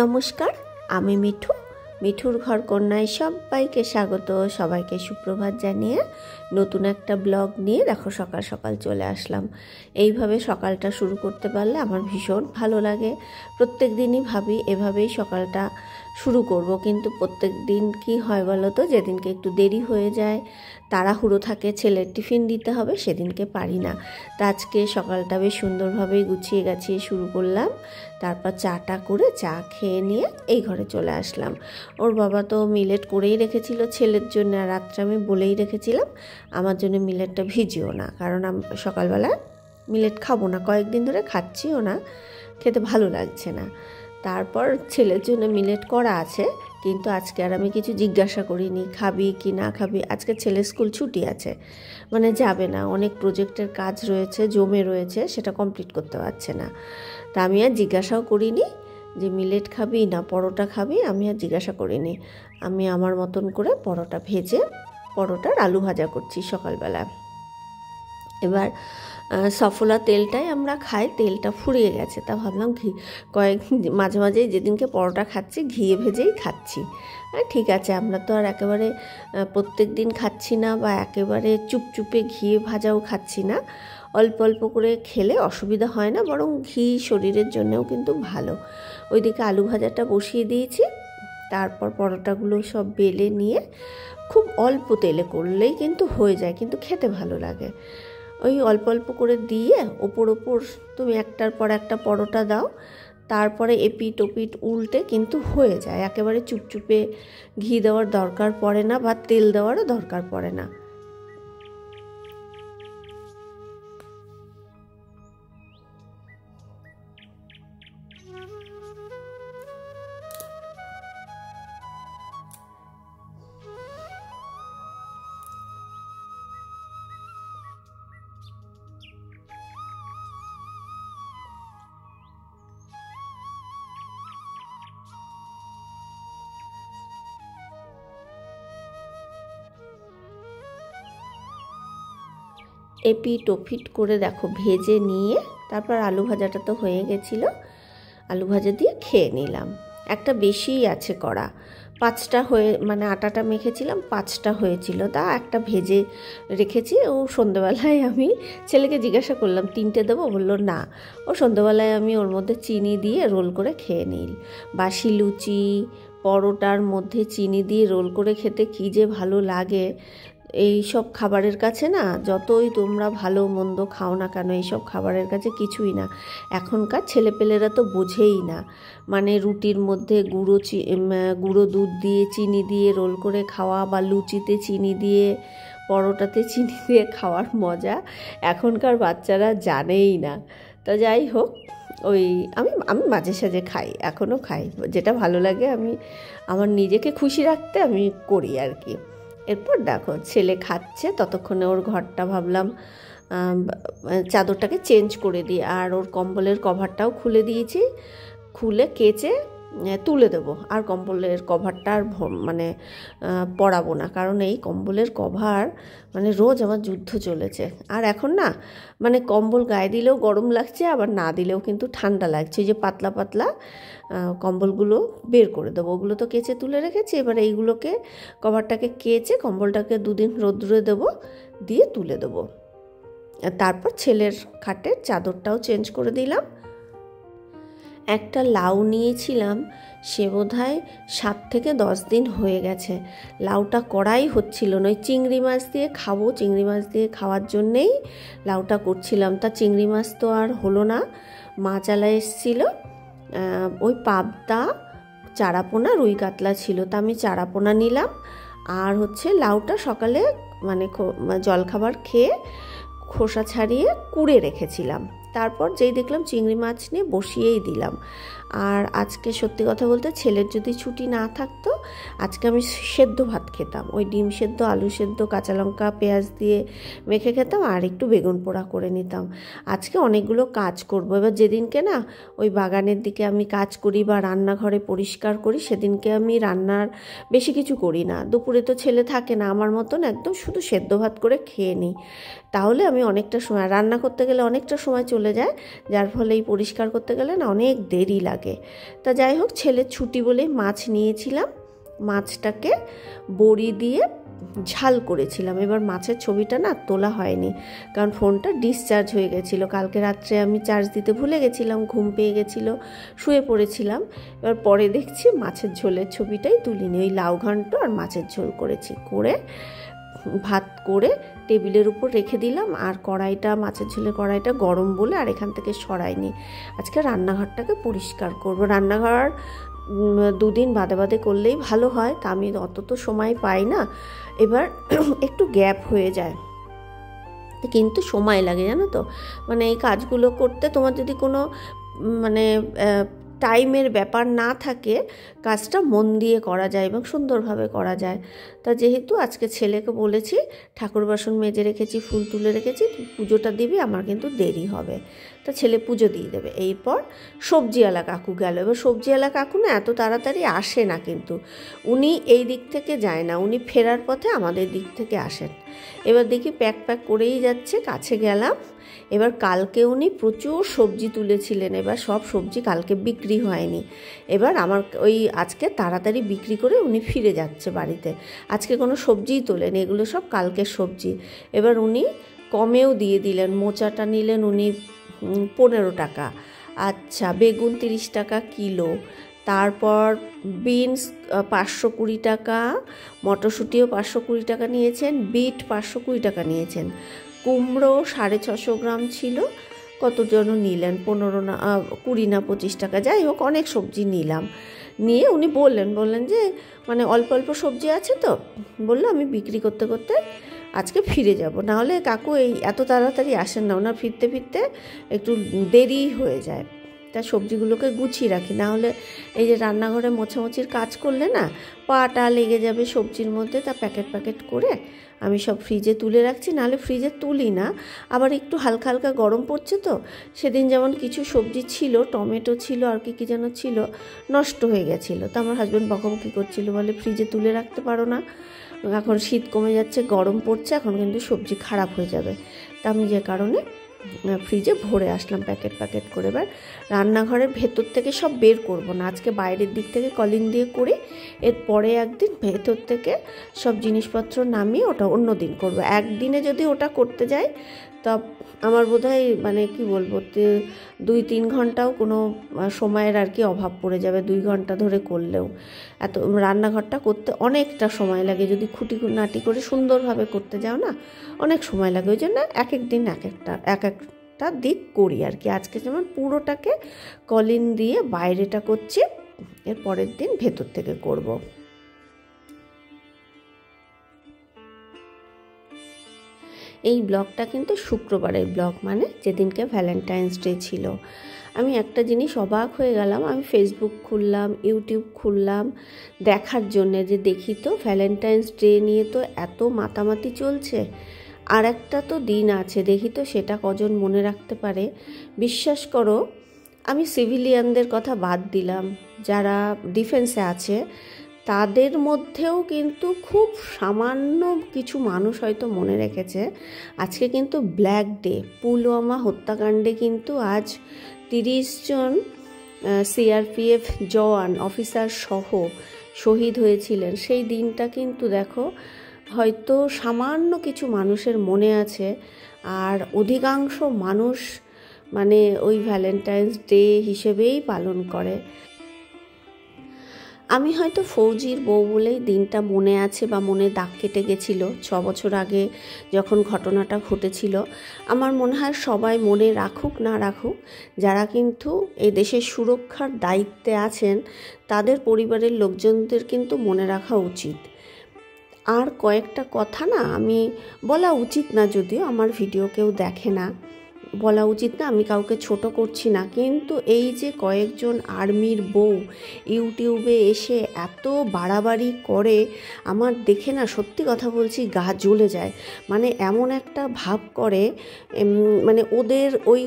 নমস্কার, আমি মিঠু। মিঠুর ঘর কন্যায় সবাইকে স্বাগত, সবাইকে সুপ্রভাত জানিয়ে নতুন একটা ব্লগ নিয়ে দেখো সকাল সকাল চলে আসলাম। এইভাবে সকালটা শুরু করতে পারলে আমার ভীষণ ভালো লাগে। প্রত্যেক দিনই ভাবি এভাবেই সকালটা শুরু করব, কিন্তু প্রত্যেক দিন কি হয় বলো তো, যেদিনকে একটু দেরি হয়ে যায়, তাড়াহুড়ো থাকে, ছেলের টিফিন দিতে হবে, সেদিনকে পারি না। তা আজকে সকালটা বেশ সুন্দরভাবেই গুছিয়ে গাছিয়ে শুরু করলাম। তারপর চাটা করে চা খেয়ে নিয়ে এই ঘরে চলে আসলাম। ওর বাবা তো মিলেট করেই রেখেছিল ছেলের জন্য, আর রাত্রে আমি বলেই রেখেছিলাম আমার জন্য মিলেটটা ভিজিও না, কারণ আমি সকালবেলা মিলেট খাবো না, কয়েকদিন ধরে খাচ্ছিও না, খেতে ভালো লাগছে না। তারপর ছেলের জন্য মিলেট করা আছে, কিন্তু আজকে আর আমি কিছু জিজ্ঞাসা করিনি খাবি কি না খাবি। আজকে ছেলের স্কুল ছুটি আছে, মানে যাবে না, অনেক প্রজেক্টের কাজ রয়েছে, জমে রয়েছে, সেটা কমপ্লিট করতে পারছে না। তা আমি আর জিজ্ঞাসাও করিনি যে মিলেট খাবি না পরোটা খাবি, আমি আর জিজ্ঞাসা করিনি। আমি আমার মতন করে পরোটা ভেজে পরোটার আলু ভাজা করছি সকালবেলা। এবার সফলা তেলটাই আমরা খাই, তেলটা ফুরিয়ে গেছে, তা ভাবলাম মাঝে মাঝে যেদিনকে পরোটা খাচ্ছি ঘিয়ে ভেজেই খাচ্ছি। ঠিক আছে, আমরা তো আর একেবারে প্রত্যেক দিন খাচ্ছি না, বা একেবারে চুপচুপে ঘিয়ে ভাজাও খাচ্ছি না, অল্প অল্প করে খেলে অসুবিধা হয় না, বরং ঘি শরীরের জন্যও কিন্তু ভালো। ওইদিকে আলু ভাজাটা বসিয়ে দিয়েছি, তারপর পরোটাগুলো সব বেলে নিয়ে খুব অল্প তেলে করলেই কিন্তু হয়ে যায়, কিন্তু খেতে ভালো লাগে। ওই অল্প অল্প করে দিয়ে ওপর তুমি একটার পর একটা পরোটা দাও, তারপরে এপিট ওপিট উল্টে কিন্তু হয়ে যায়, একেবারে চুপচুপে ঘি দেওয়ার দরকার পড়ে না, বা তেল দেওয়ারও দরকার পড়ে না। এপিট ওপিট করে দেখো ভেজে নিয়ে তারপর আলু ভাজাটা তো হয়ে গেছিলো, আলু ভাজা দিয়ে খেয়ে নিলাম। একটা বেশিই আছে করা, 5টা হয়ে, মানে আটাটা মেখেছিলাম 5টা হয়েছিল, তা একটা ভেজে রেখেছি। ও সন্ধ্যেবেলায় আমি ছেলেকে জিজ্ঞাসা করলাম 3টে দেবো, বললো না। ও সন্ধ্যেবেলায় আমি ওর মধ্যে চিনি দিয়ে রোল করে খেয়ে নিই। বাসি লুচি পরোটার মধ্যে চিনি দিয়ে রোল করে খেতে কী যে ভালো লাগে। এই সব খাবারের কাছে না, যতই তোমরা ভালো মন্দ খাও না কেন, এইসব খাবারের কাছে কিছুই না। এখনকার ছেলেপেলেরা তো বোঝেই না, মানে রুটির মধ্যে গুঁড়ো দুধ দিয়ে চিনি দিয়ে রোল করে খাওয়া, বা লুচিতে চিনি দিয়ে পরোটাতে চিনি দিয়ে খাওয়ার মজা এখনকার বাচ্চারা জানেই না। তা যাই হোক, আমি মাঝে সাঝে খাই, এখনও খাই, যেটা ভালো লাগে আমি আমার নিজেকে খুশি রাখতে আমি করি আর কি। এরপর দেখো ছেলে খাচ্ছে, ততক্ষণে ওর ঘরটা ভাবলাম চাদরটাকে চেঞ্জ করে দিই, আর ওর কম্বলের কভারটাও খুলে দিয়েছি, খুলে কেচে তুলে দেবো। আর কম্বলের কভারটা আর মানে পরাবো না, কারণ এই কম্বলের কভার মানে রোজ আমার যুদ্ধ চলেছে। আর এখন না, মানে কম্বল গায়ে দিলেও গরম লাগছে, আবার না দিলেও কিন্তু ঠান্ডা লাগছে। যে পাতলা পাতলা কম্বলগুলো বের করে দেবো, ওগুলো তো কেচে তুলে রেখেছি। এবার এইগুলোকে কভারটাকে কেচে কম্বলটাকে 2 দিন রোদ্রে দেবো, দিয়ে তুলে দেবো। তারপর ছেলের খাটের চাদরটাও চেঞ্জ করে দিলাম। একটা লাউ নিয়েছিলাম, সে বোধহয় 7 থেকে 10 দিন হয়ে গেছে, লাউটা করাই হচ্ছিল না। ওই চিংড়ি মাছ দিয়ে খাবো, চিংড়ি মাছ দিয়ে খাওয়ার জন্যেই লাউটা করছিলাম, তা চিংড়ি মাছ তো আর হলো না। মাছালা এসেছিল, ওই পাবদা চারাপোনা রুই কাতলা ছিল, তা আমি চারাপোনা নিলাম। আর লাউটা সকালে মানে জলখাবার খেয়ে খোসা ছাড়িয়ে কুড়ে রেখেছিলাম, তারপর যেই দেখলাম চিংড়ি মাছ নিয়ে বসিয়েই দিলাম। আর আজকে সত্যি কথা বলতে ছেলের যদি ছুটি না থাকতো, আজকে আমি সেদ্ধ ভাত খেতাম, ওই ডিম সেদ্ধ, আলু সেদ্ধ, কাঁচা লঙ্কা পেঁয়াজ দিয়ে মেখে খেতাম, আর একটু বেগুন পোড়া করে নিতাম। আজকে অনেকগুলো কাজ করব, এবার যেদিনকে না ওই বাগানের দিকে আমি কাজ করি বা রান্নাঘরে পরিষ্কার করি, সেদিনকে আমি রান্নার বেশি কিছু করি না। দুপুরে তো ছেলে থাকে না, আমার মতন একদম শুধু সেদ্ধ ভাত করে খেয়ে নিই। তাহলে আমি অনেকটা সময় রান্না করতে গেলে অনেকটা সময় চলে যায়, যার ফলে এই পরিষ্কার করতে গেলে না অনেক দেরি লাগে। থাকে। তা যাই হোক, ছেলের ছুটি বলেই মাছ নিয়েছিলাম, মাছটাকে বড়ি দিয়ে ঝাল করেছিলাম। এবার মাছের ছবিটা না তোলা হয়নি, কারণ ফোনটা ডিসচার্জ হয়ে গেছিলো। কালকে রাত্রে আমি চার্জ দিতে ভুলে গেছিলাম, ঘুম পেয়ে গেছিলো, শুয়ে পড়েছিলাম। এবার পরে দেখছি মাছের ঝোলের ছবিটাই তুলিনি, ওই লাউ ঘন্ট আর মাছের ঝোল করেছি, করে ভাত করে টেবিলের উপর রেখে দিলাম। আর কড়াইটা, মাছের ঝোলের কড়াইটা গরম বলে আর এখান থেকে সরাইনি। আজকে রান্নাঘরটাকে পরিষ্কার করব। রান্নাঘর 2 দিন বাদে বাদে করলেই ভালো হয়, তা আমি অত তো সময় পাই না, এবার একটু গ্যাপ হয়ে যায়, কিন্তু সময় লাগে জানো তো। মানে এই কাজগুলো করতে তোমার যদি কোনো মানে টাইমের ব্যাপার না থাকে, কাজটা মন দিয়ে করা যায় এবং সুন্দরভাবে করা যায়। তা যেহেতু আজকে ছেলেকে বলেছি, ঠাকুর বাসন মেজে রেখেছি, ফুল তুলে রেখেছি, পুজোটা দিবি, আমার কিন্তু দেরি হবে। তা ছেলে পুজো দিয়ে দেবে। এরপর সবজিওয়ালা কাকু গেল। এবার সবজিওয়ালা কাকু না এত তাড়াতাড়ি আসে না, কিন্তু উনি এই দিক থেকে যায় না, উনি ফেরার পথে আমাদের দিক থেকে আসেন। এবার দেখি প্যাক করেই যাচ্ছে, কাছে গেলাম। এবার কালকে উনি প্রচুর সবজি তুলেছিলেন, এবার সব সবজি কালকে বিক্রি হয়নি। এবার আমার ওই আজকে তাড়াতাড়ি বিক্রি করে উনি ফিরে যাচ্ছে বাড়িতে। আজকে কোনো সবজিই তোলেন, এগুলো সব কালকের সবজি। এবার উনি কমেও দিয়ে দিলেন, মোচাটা নিলেন উনি 15 টাকা, আচ্ছা বেগুন 30 টাকা কিলো, তারপর বিনস 520 টাকা, মটরশুঁটিও 520 টাকা নিয়েছেন, বিট 520 টাকা নিয়েছেন, কুমড়ো 650 গ্রাম ছিল, কতজন নিলেন 15 না 20 না 25 টাকা, যাই হোক অনেক সবজি নিলাম। নিয়ে উনি বললেন যে মানে অল্প অল্প সবজি আছে তো, বললো আমি বিক্রি করতে করতে আজকে ফিরে যাব, নাহলে কাকু এই এত তাড়াতাড়ি আসেন না, ওনার ফিরতে ফিরতে একটু দেরি হয়ে যায়। তা সবজিগুলোকে গুছিয়ে রাখি, নাহলে এই যে রান্নাঘরে মোছামুছির কাজ করলে না পাটা লেগে যাবে সবজির মধ্যে। তা প্যাকেট করে আমি সব ফ্রিজে তুলে রাখছি, নাহলে ফ্রিজে তুলি না, আবার একটু হালকা হালকা গরম পড়ছে তো। সেদিন যেমন কিছু সবজি ছিল, টমেটো ছিল আর কি যেন ছিল, নষ্ট হয়ে গেছিলো। তা আমার হাজব্যান্ড বকাবকি করছিল, বলে ফ্রিজে তুলে রাখতে পারো না, এখন শীত কমে যাচ্ছে, গরম পড়ছে, এখন কিন্তু সবজি খারাপ হয়ে যাবে। তা আমি যে কারণে ফ্রিজে ভরে আসলাম প্যাকেট করে। এবার রান্নাঘরের ভেতর থেকে সব বের করব না, আজকে বাইরের দিক থেকে কলিং দিয়ে করি, এরপরে একদিন ভেতর থেকে সব জিনিসপত্র নামিয়ে ওটা অন্য দিন করবো। একদিনে যদি ওটা করতে যাই তা আমার বোধহয় মানে কি বলবো, 2-3 ঘন্টাও কোনো সময়ের আর কি অভাব পড়ে যাবে, 2 ঘন্টা ধরে করলেও। এত রান্নাঘরটা করতে অনেকটা সময় লাগে, যদি খুঁটিনাটি করে সুন্দরভাবে করতে যাও না অনেক সময় লাগে। ওই জন্য এক দিন এক একটা দিক করি আর কি। আজকে যেমন পুরোটাকে কলিং দিয়ে বাইরেটা করছি, এর পরের দিন ভেতর থেকে করব। এই ব্লগটা কিন্তু শুক্রবারের ব্লগ, মানে যেদিনকে ভ্যালেন্টাইন্স ডে ছিল। আমি একটা জিনিস অবাক হয়ে গেলাম, আমি ফেসবুক খুললাম, ইউটিউব খুললাম দেখার জন্যে যে দেখি তো ভ্যালেন্টাইন্স ডে নিয়ে তো এত মাতামাতি চলছে, আর একটা তো দিন আছে, দেখি তো সেটা কজন মনে রাখতে পারে। বিশ্বাস করো, আমি সিভিলিয়ানদের কথা বাদ দিলাম, যারা ডিফেন্সে আছে তাদের মধ্যেও কিন্তু খুব সামান্য কিছু মানুষ হয়তো মনে রেখেছে। আজকে কিন্তু ব্ল্যাক ডে, পুলওয়ামা হত্যাকাণ্ডে কিন্তু আজ 30 জন সিআরপিএফ জওয়ান অফিসার সহ শহীদ হয়েছিলেন। সেই দিনটা কিন্তু দেখো হয়তো সামান্য কিছু মানুষের মনে আছে, আর অধিকাংশ মানুষ মানে ওই ভ্যালেন্টাইন্স ডে হিসেবেই পালন করে। আমি হয়তো ফৌজির বউ বলেই দিনটা মনে আছে বা মনে দাগ কেটে গেছিল। 6 বছর আগে যখন ঘটনাটা ঘটেছিল, আমার মনে হয় সবাই মনে রাখুক না রাখুক, যারা কিন্তু এই দেশের সুরক্ষার দায়িত্বে আছেন তাদের পরিবারের লোকজনদের কিন্তু মনে রাখা উচিত। আর কয়েকটা কথা না আমি বলা উচিত না, যদিও আমার ভিডিও কেউ দেখে না, বলা উচিত না, আমি কাউকে ছোট করছি না, কিন্তু এই যে কয়েকজন আর্মির বউ ইউটিউবে এসে এত বাড়াবাড়ি করে, আমার দেখে না সত্যি কথা বলছি গা জ্বলে যায়। মানে এমন একটা ভাব করে, মানে ওদের ওই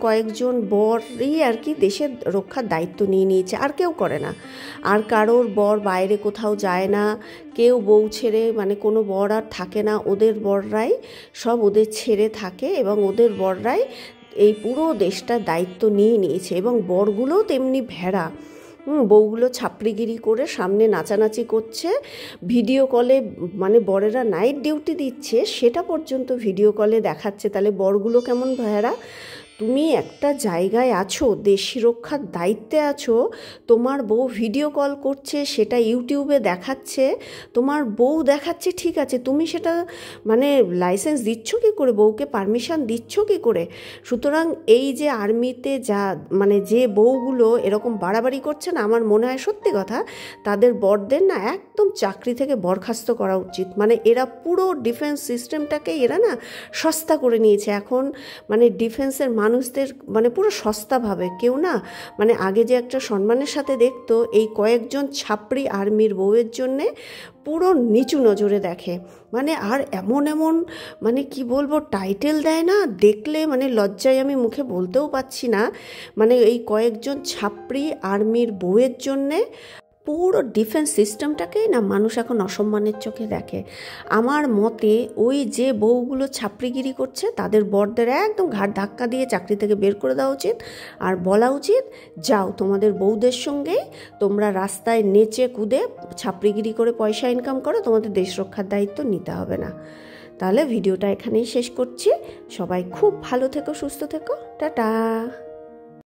কয়েকজন বরই আর কি দেশের রক্ষার দায়িত্ব নিয়ে নিয়েছে, আর কেউ করে না। আর কারোর বর বাইরে কোথাও যায় না, কেউ বউ ছেড়ে মানে কোনো বর আর থাকে না, ওদের বররাই সব ওদের ছেড়ে থাকে এবং ওদের বররাই এই পুরো দেশটার দায়িত্ব নিয়ে নিয়েছে, এবং বরগুলোও তেমনি ভেড়া। বউগুলো ছাপড়িগিরি করে সামনে নাচানাচি করছে, ভিডিও কলে মানে বরেরা নাইট ডিউটি দিচ্ছে সেটা পর্যন্ত ভিডিও কলে দেখাচ্ছে। তাহলে বরগুলো কেমন ভেড়া? তুমি একটা জায়গায় আছো, দেশ রক্ষার দায়িত্বে আছো, তোমার বউ ভিডিও কল করছে, সেটা ইউটিউবে দেখাচ্ছে, তোমার বউ দেখাচ্ছে, ঠিক আছে, তুমি সেটা মানে লাইসেন্স দিচ্ছ কী করে, বউকে পারমিশন দিচ্ছ কী করে? সুতরাং এই যে আর্মিতে যা মানে যে বউগুলো এরকম বাড়াবাড়ি করছে না, আমার মনে হয় সত্যি কথা তাদের বরদের না একদম চাকরি থেকে বরখাস্ত করা উচিত। মানে এরা পুরো ডিফেন্স সিস্টেমটাকে এরা না সস্তা করে নিয়েছে এখন। মানে ডিফেন্সের মানুষদের মানে পুরো সস্তা ভাবে কেউ না, মানে আগে যে একটা সম্মানের সাথে দেখতো, এই কয়েকজন ছাপড়ি আর্মির বউয়ের জন্যে পুরো নিচু নজরে দেখে। মানে আর এমন এমন মানে কি বলবো টাইটেল দেয় না, দেখলে মানে লজ্জায় আমি মুখে বলতেও পাচ্ছি না। মানে এই কয়েকজন ছাপড়ি আর্মির বউয়ের জন্যে পুরো ডিফেন্স সিস্টেমটাকেই না মানুষ এখন অসম্মানের চোখে দেখে। আমার মতে ওই যে বউগুলো ছাপড়িগিরি করছে তাদের বরদের একদম ঘাট ধাক্কা দিয়ে চাকরি থেকে বের করে দেওয়া উচিত, আর বলা উচিত যাও তোমাদের বউদের সঙ্গেই তোমরা রাস্তায় নেচে কুদে ছাপড়িগিরি করে পয়সা ইনকাম করো, তোমাদের দেশ রক্ষার দায়িত্ব নিতে হবে না। তাহলে ভিডিওটা এখানেই শেষ করছি। সবাই খুব ভালো থেকো, সুস্থ থেকো, টাটা।